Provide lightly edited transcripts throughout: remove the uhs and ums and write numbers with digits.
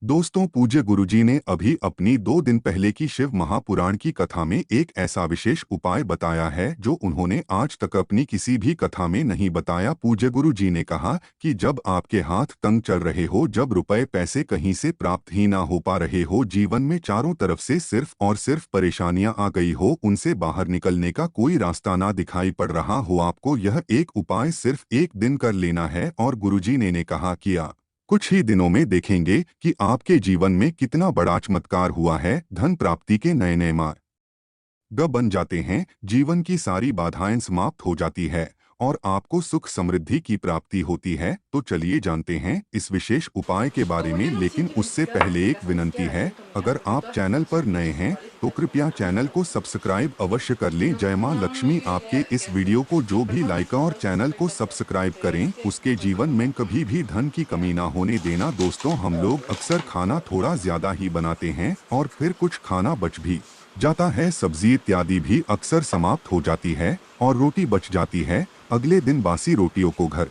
दोस्तों, पूज्य गुरुजी ने अभी अपनी 2 दिन पहले की शिव महापुराण की कथा में एक ऐसा विशेष उपाय बताया है जो उन्होंने आज तक अपनी किसी भी कथा में नहीं बताया। पूज्य गुरुजी ने कहा कि जब आपके हाथ तंग चल रहे हो, जब रुपए पैसे कहीं से प्राप्त ही ना हो पा रहे हो, जीवन में चारों तरफ से सिर्फ और सिर्फ परेशानियां आ गई हो, उनसे बाहर निकलने का कोई रास्ता ना दिखाई पड़ रहा हो, आपको यह एक उपाय सिर्फ एक दिन कर लेना है। और गुरुजी ने कहा किया कुछ ही दिनों में देखेंगे कि आपके जीवन में कितना बड़ा चमत्कार हुआ है। धन प्राप्ति के नए नए मार्ग बन जाते हैं, जीवन की सारी बाधाएं समाप्त हो जाती है और आपको सुख समृद्धि की प्राप्ति होती है। तो चलिए जानते हैं इस विशेष उपाय के बारे में, लेकिन उससे पहले एक विनंती है। अगर आप चैनल पर नए हैं तो कृपया चैनल को सब्सक्राइब अवश्य कर लें। जय मां लक्ष्मी। आपके इस वीडियो को जो भी लाइक और चैनल को सब्सक्राइब करें, उसके जीवन में कभी भी धन की कमी ना होने देना। दोस्तों, हम लोग अक्सर खाना थोड़ा ज्यादा ही बनाते हैं और फिर कुछ खाना बच भी जाता है। सब्जी इत्यादि भी अक्सर समाप्त हो जाती है और रोटी बच जाती है। अगले दिन बासी रोटियों को घर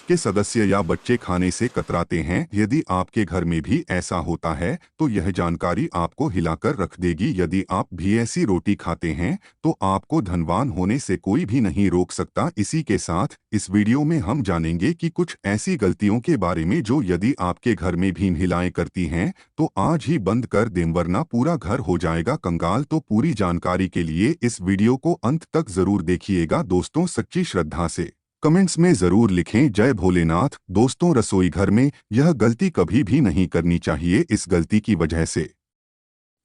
के सदस्य या बच्चे खाने से कतराते हैं। यदि आपके घर में भी ऐसा होता है तो यह जानकारी आपको हिलाकर रख देगी। यदि आप भी ऐसी रोटी खाते हैं तो आपको धनवान होने से कोई भी नहीं रोक सकता। इसी के साथ इस वीडियो में हम जानेंगे कि कुछ ऐसी गलतियों के बारे में जो यदि आपके घर में भी महिलाएं करती हैं तो आज ही बंद कर दें, वरना पूरा घर हो जाएगा कंगाल। तो पूरी जानकारी के लिए इस वीडियो को अंत तक जरूर देखिएगा। दोस्तों, सच्ची श्रद्धा से कमेंट्स में जरूर लिखें जय भोलेनाथ। दोस्तों, रसोई घर में यह गलती कभी भी नहीं करनी चाहिए। इस गलती की वजह से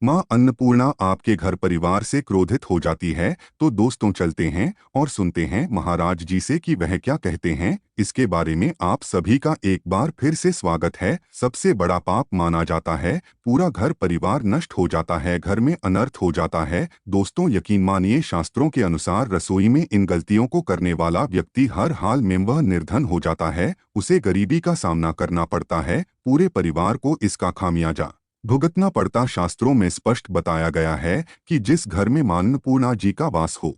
मां अन्नपूर्णा आपके घर परिवार से क्रोधित हो जाती है। तो दोस्तों, चलते हैं और सुनते हैं महाराज जी से कि वह क्या कहते हैं। इसके बारे में आप सभी का एक बार फिर से स्वागत है। सबसे बड़ा पाप माना जाता है, पूरा घर परिवार नष्ट हो जाता है, घर में अनर्थ हो जाता है। दोस्तों, यकीन मानिए, शास्त्रों के अनुसार रसोई में इन गलतियों को करने वाला व्यक्ति हर हाल में वह निर्धन हो जाता है, उसे गरीबी का सामना करना पड़ता है, पूरे परिवार को इसका खामियाजा भुगतना पड़ता। शास्त्रों में स्पष्ट बताया गया है कि जिस घर में मां अन्नपूर्णा जी का वास हो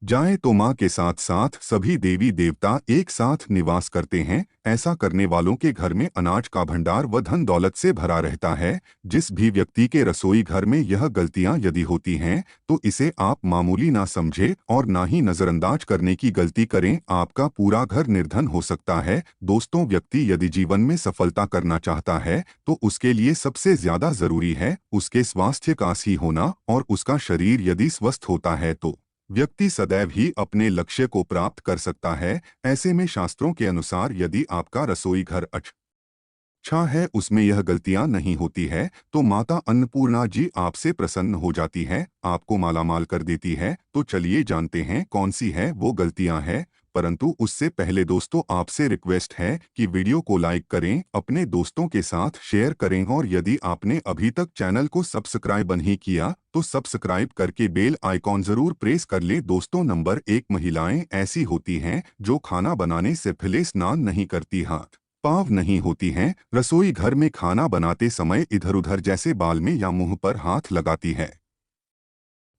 जाए तो मां के साथ साथ सभी देवी देवता एक साथ निवास करते हैं। ऐसा करने वालों के घर में अनाज का भंडार व धन दौलत से भरा रहता है। जिस भी व्यक्ति के रसोई घर में यह गलतियां यदि होती हैं तो इसे आप मामूली ना समझे और ना ही नजरअंदाज करने की गलती करें। आपका पूरा घर निर्धन हो सकता है। दोस्तों, व्यक्ति यदि जीवन में सफलता करना चाहता है तो उसके लिए सबसे ज्यादा जरूरी है उसके स्वास्थ्य का ही होना, और उसका शरीर यदि स्वस्थ होता है तो व्यक्ति सदैव ही अपने लक्ष्य को प्राप्त कर सकता है। ऐसे में शास्त्रों के अनुसार यदि आपका रसोई घर अच्छा है, उसमें यह गलतियां नहीं होती है, तो माता अन्नपूर्णा जी आपसे प्रसन्न हो जाती है, आपको मालामाल कर देती है। तो चलिए जानते हैं कौन सी है वो गलतियां हैं। परंतु उससे पहले दोस्तों, आपसे रिक्वेस्ट है कि वीडियो को लाइक करें, अपने दोस्तों के साथ शेयर करें, और यदि आपने अभी तक चैनल को सब्सक्राइब नहीं किया तो सब्सक्राइब करके बेल आइकॉन जरूर प्रेस कर ले। दोस्तों, नंबर 1, महिलाएं ऐसी होती हैं जो खाना बनाने से पहले स्नान नहीं करती, हाथ पाँव नहीं होती हैं, रसोई घर में खाना बनाते समय इधर उधर जैसे बाल में या मुंह पर हाथ लगाती है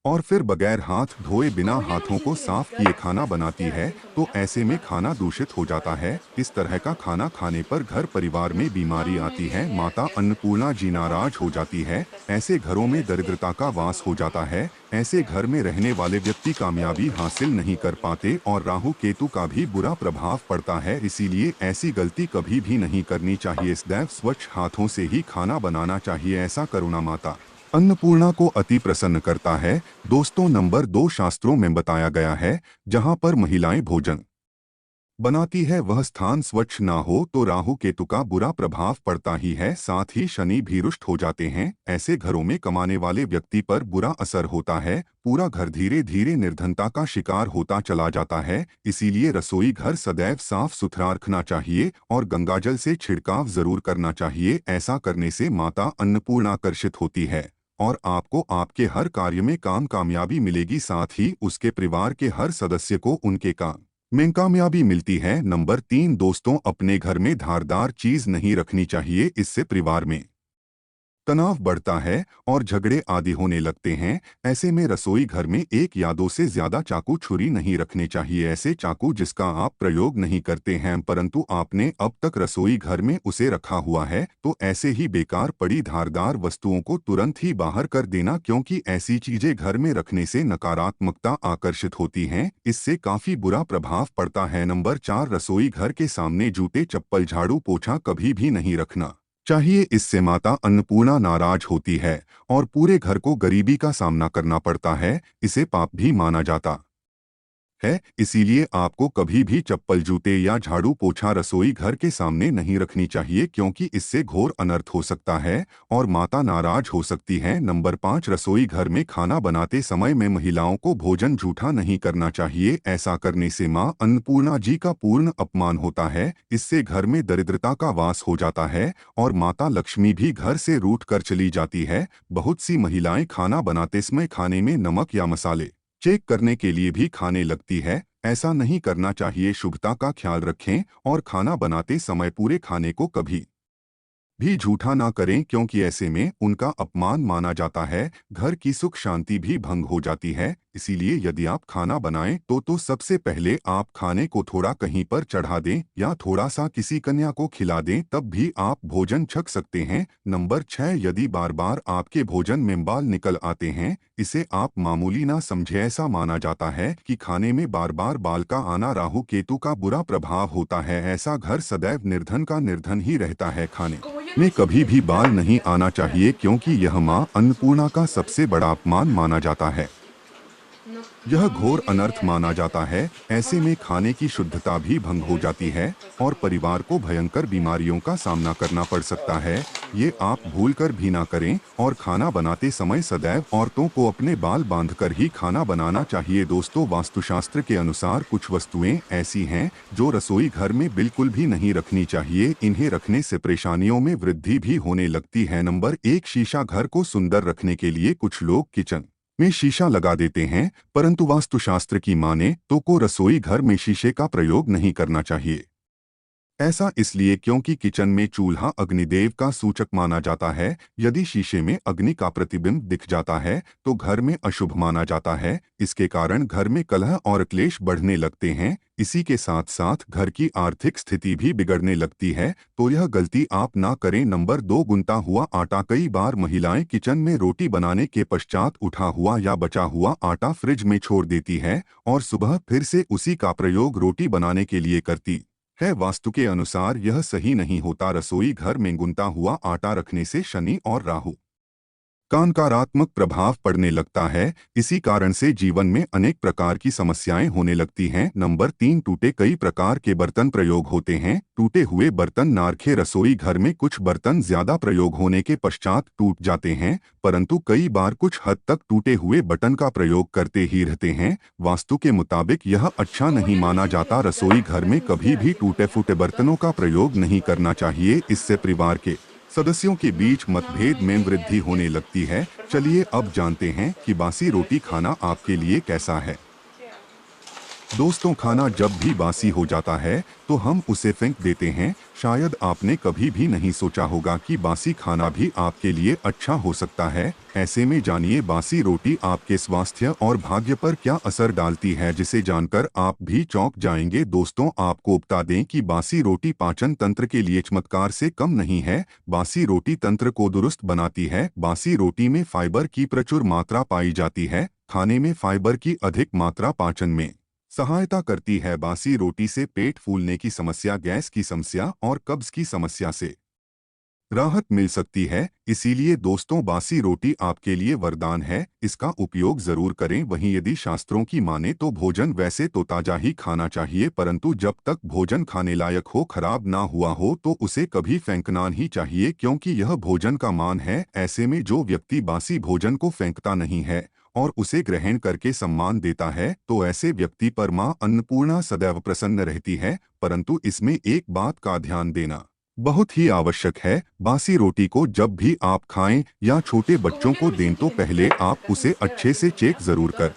और फिर बगैर हाथ धोए बिना हाथों को साफ किए खाना बनाती है। तो ऐसे में खाना दूषित हो जाता है। इस तरह का खाना खाने पर घर परिवार में बीमारी आती है। माता अन्नपूर्णा जी नाराज हो जाती है। ऐसे घरों में दरिद्रता का वास हो जाता है। ऐसे घर में रहने वाले व्यक्ति कामयाबी हासिल नहीं कर पाते और राहु केतु का भी बुरा प्रभाव पड़ता है। इसीलिए ऐसी गलती कभी भी नहीं करनी चाहिए। सदैव स्वच्छ हाथों से ही खाना बनाना चाहिए। ऐसा करुणा माता अन्नपूर्णा को अति प्रसन्न करता है। दोस्तों, नंबर 2, शास्त्रों में बताया गया है जहां पर महिलाएं भोजन बनाती है वह स्थान स्वच्छ ना हो तो राहु केतु का बुरा प्रभाव पड़ता ही है, साथ ही शनि भी रुष्ट हो जाते हैं। ऐसे घरों में कमाने वाले व्यक्ति पर बुरा असर होता है। पूरा घर धीरे धीरे निर्धनता का शिकार होता चला जाता है। इसीलिए रसोई घर सदैव साफ सुथरा रखना चाहिए और गंगाजल से छिड़काव जरूर करना चाहिए। ऐसा करने से माता अन्नपूर्णा आकर्षित होती है और आपको आपके हर कार्य में कामयाबी मिलेगी, साथ ही उसके परिवार के हर सदस्य को उनके काम में कामयाबी मिलती है। नंबर 3, दोस्तों, अपने घर में धारदार चीज नहीं रखनी चाहिए, इससे परिवार में तनाव बढ़ता है और झगड़े आदि होने लगते हैं। ऐसे में रसोई घर में एक या दो से ज्यादा चाकू छुरी नहीं रखने चाहिए। ऐसे चाकू जिसका आप प्रयोग नहीं करते हैं परंतु आपने अब तक रसोई घर में उसे रखा हुआ है, तो ऐसे ही बेकार पड़ी धारदार वस्तुओं को तुरंत ही बाहर कर देना, क्योंकि ऐसी चीजें घर में रखने से नकारात्मकता आकर्षित होती हैं। इससे काफी बुरा प्रभाव पड़ता है। नंबर 4, रसोई घर के सामने जूते चप्पल झाड़ू पोछा कभी भी नहीं रखना चाहिए। इससे माता अन्नपूर्णा नाराज होती है और पूरे घर को गरीबी का सामना करना पड़ता है। इसे पाप भी माना जाता है। इसीलिए आपको कभी भी चप्पल जूते या झाड़ू पोछा रसोई घर के सामने नहीं रखनी चाहिए, क्योंकि इससे घोर अनर्थ हो सकता है और माता नाराज हो सकती है। नंबर 5, रसोई घर में खाना बनाते समय में महिलाओं को भोजन जूठा नहीं करना चाहिए। ऐसा करने से मां अन्नपूर्णा जी का पूर्ण अपमान होता है। इससे घर में दरिद्रता का वास हो जाता है और माता लक्ष्मी भी घर से रूठ कर चली जाती है। बहुत सी महिलाएं खाना बनाते समय खाने में नमक या मसाले चेक करने के लिए भी खाने लगती है। ऐसा नहीं करना चाहिए। शुभता का ख्याल रखें और खाना बनाते समय पूरे खाने को कभी भी झूठा ना करें, क्योंकि ऐसे में उनका अपमान माना जाता है। घर की सुख शांति भी भंग हो जाती है। इसीलिए यदि आप खाना बनाएं तो सबसे पहले आप खाने को थोड़ा कहीं पर चढ़ा दें या थोड़ा सा किसी कन्या को खिला दें, तब भी आप भोजन छक सकते हैं। नंबर 6, यदि बार बार आपके भोजन में बाल निकल आते हैं, इसे आप मामूली ना समझे। ऐसा माना जाता है कि खाने में बार बार बाल का आना राहु केतु का बुरा प्रभाव होता है। ऐसा घर सदैव निर्धन का निर्धन ही रहता है। खाने में कभी भी बाल नहीं आना चाहिए, क्योंकि यह मां अन्नपूर्णा का सबसे बड़ा अपमान माना जाता है। यह घोर अनर्थ माना जाता है। ऐसे में खाने की शुद्धता भी भंग हो जाती है और परिवार को भयंकर बीमारियों का सामना करना पड़ सकता है। ये आप भूलकर भी ना करें और खाना बनाते समय सदैव औरतों को अपने बाल बांधकर ही खाना बनाना चाहिए। दोस्तों, वास्तुशास्त्र के अनुसार कुछ वस्तुएं ऐसी हैं जो रसोई घर में बिल्कुल भी नहीं रखनी चाहिए। इन्हें रखने से परेशानियों में वृद्धि भी होने लगती है। नंबर 1, शीशा। घर को सुंदर रखने के लिए कुछ लोग किचन में शीशा लगा देते हैं, परंतु वास्तुशास्त्र की माने तो को रसोई घर में शीशे का प्रयोग नहीं करना चाहिए। ऐसा इसलिए क्योंकि किचन में चूल्हा अग्निदेव का सूचक माना जाता है। यदि शीशे में अग्नि का प्रतिबिंब दिख जाता है तो घर में अशुभ माना जाता है। इसके कारण घर में कलह और क्लेश बढ़ने लगते हैं। इसी के साथ साथ घर की आर्थिक स्थिति भी बिगड़ने लगती है, तो यह गलती आप ना करें। नंबर 2, गुनता हुआ आटा। कई बार महिलाएं किचन में रोटी बनाने के पश्चात उठा हुआ या बचा हुआ आटा फ्रिज में छोड़ देती है और सुबह फिर से उसी का प्रयोग रोटी बनाने के लिए करती है। वास्तु के अनुसार यह सही नहीं होता। रसोई घर में गुनता हुआ आटा रखने से शनि और राहु का नकारात्मक प्रभाव पड़ने लगता है। इसी कारण से जीवन में अनेक प्रकार की समस्याएं होने लगती हैं। नंबर 3, टूटे। कई प्रकार के बर्तन प्रयोग होते हैं। टूटे हुए बर्तन ना रखें। रसोई घर में कुछ बर्तन ज्यादा प्रयोग होने के पश्चात टूट जाते हैं, परंतु कई बार कुछ हद तक टूटे हुए बर्तन का प्रयोग करते ही रहते हैं। वास्तु के मुताबिक यह अच्छा नहीं माना जाता। रसोई घर में कभी भी टूटे फूटे बर्तनों का प्रयोग नहीं करना चाहिए। इससे परिवार के सदस्यों के बीच मतभेद में वृद्धि होने लगती है। चलिए अब जानते हैं कि बासी रोटी खाना आपके लिए कैसा है। दोस्तों, खाना जब भी बासी हो जाता है तो हम उसे फेंक देते हैं। शायद आपने कभी भी नहीं सोचा होगा कि बासी खाना भी आपके लिए अच्छा हो सकता है। ऐसे में जानिए बासी रोटी आपके स्वास्थ्य और भाग्य पर क्या असर डालती है, जिसे जानकर आप भी चौंक जाएंगे। दोस्तों, आपको बता दें कि बासी रोटी पाचन तंत्र के लिए चमत्कार से कम नहीं है। बासी रोटी तंत्र को दुरुस्त बनाती है। बासी रोटी में फाइबर की प्रचुर मात्रा पाई जाती है। खाने में फाइबर की अधिक मात्रा पाचन में सहायता करती है। बासी रोटी से पेट फूलने की समस्या, गैस की समस्या और कब्ज की समस्या से राहत मिल सकती है। इसीलिए दोस्तों, बासी रोटी आपके लिए वरदान है। इसका उपयोग जरूर करें। वहीं यदि शास्त्रों की माने तो भोजन वैसे तो ताजा ही खाना चाहिए, परंतु जब तक भोजन खाने लायक हो, खराब ना हुआ हो, तो उसे कभी फेंकना नहीं चाहिए, क्योंकि यह भोजन का मान है। ऐसे में जो व्यक्ति बासी भोजन को फेंकता नहीं है और उसे ग्रहण करके सम्मान देता है, तो ऐसे व्यक्ति पर मां अन्नपूर्णा सदैव प्रसन्न रहती है। परंतु इसमें एक बात का ध्यान देना बहुत ही आवश्यक है। बासी रोटी को जब भी आप खाएं या छोटे बच्चों को दें तो पहले आप उसे अच्छे से चेक जरूर कर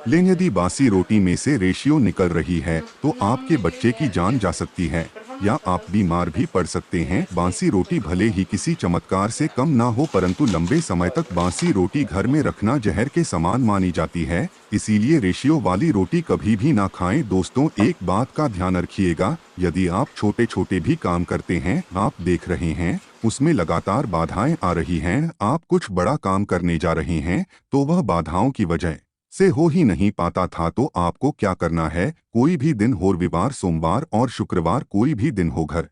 लें। यदि बासी रोटी में से रेशियो निकल रही है तो आपके बच्चे की जान जा सकती है। या आप बीमार भी पड़ सकते हैं। बासी रोटी भले ही किसी चमत्कार से कम ना हो, परंतु लंबे समय तक बासी रोटी घर में रखना जहर के समान मानी जाती है। इसीलिए रेशियो वाली रोटी कभी भी ना खाएं। दोस्तों, एक बात का ध्यान रखिएगा, यदि आप छोटे छोटे भी काम करते हैं, आप देख रहे हैं उसमें लगातार बाधाएं आ रही हैं, आप कुछ बड़ा काम करने जा रहे हैं तो वह बाधाओं की वजह से हो ही नहीं पाता था, तो आपको क्या करना है, कोई भी दिन हो, रविवार, सोमवार और शुक्रवार, कोई भी दिन हो, घर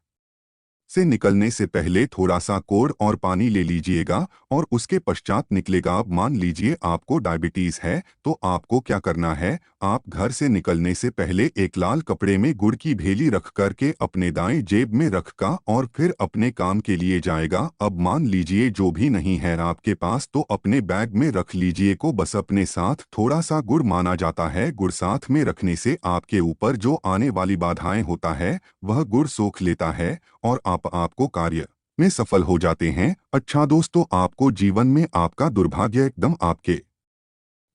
से निकलने से पहले थोड़ा सा कोड़ और पानी ले लीजिएगा और उसके पश्चात निकलेगा। अब मान लीजिए आपको डायबिटीज है, तो आपको क्या करना है, आप घर से निकलने से पहले एक लाल कपड़े में गुड़ की भेली रख करके अपने दाएं जेब में रखका और फिर अपने काम के लिए जाएगा। अब मान लीजिए जो भी नहीं है आपके पास, तो अपने बैग में रख लीजिए को बस अपने साथ थोड़ा सा गुड़ माना जाता है। गुड़ साथ में रखने से आपके ऊपर जो आने वाली बाधाएं होता है वह गुड़ सोख लेता है और आपको कार्य में सफल हो जाते हैं। अच्छा दोस्तों, आपको जीवन में आपका दुर्भाग्य एकदम आपके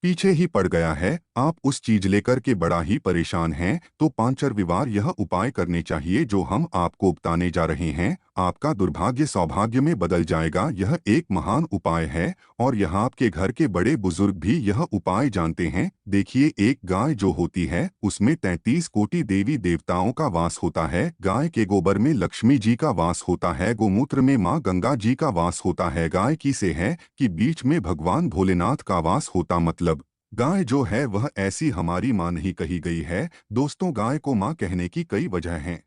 पीछे ही पड़ गया है, आप उस चीज लेकर के बड़ा ही परेशान हैं, तो 5 रविवार यह उपाय करने चाहिए जो हम आपको बताने जा रहे हैं। आपका दुर्भाग्य सौभाग्य में बदल जाएगा। यह एक महान उपाय है और यह आपके घर के बड़े बुजुर्ग भी यह उपाय जानते हैं। देखिए, एक गाय जो होती है उसमें 33 कोटि देवी देवताओं का वास होता है। गाय के गोबर में लक्ष्मी जी का वास होता है, गोमूत्र में माँ गंगा जी का वास होता है, गाय की से है कि बीच में भगवान भोलेनाथ का वास होता। मतलब गाय जो है वह ऐसी हमारी माँ नहीं कही गई है। दोस्तों, गाय को माँ कहने की कई वजह हैं।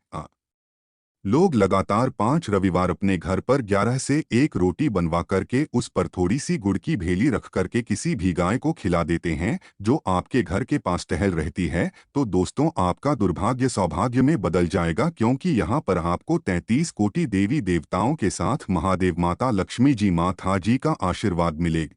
लोग लगातार 5 रविवार अपने घर पर 11 से 1 रोटी बनवा करके उस पर थोड़ी सी गुड़ की भेली रख करके किसी भी गाय को खिला देते हैं जो आपके घर के पास टहल रहती है। तो दोस्तों, आपका दुर्भाग्य सौभाग्य में बदल जाएगा, क्योंकि यहाँ पर आपको 33 कोटि देवी देवताओं के साथ महादेव माता लक्ष्मी जी, माता जी का आशीर्वाद मिलेगा।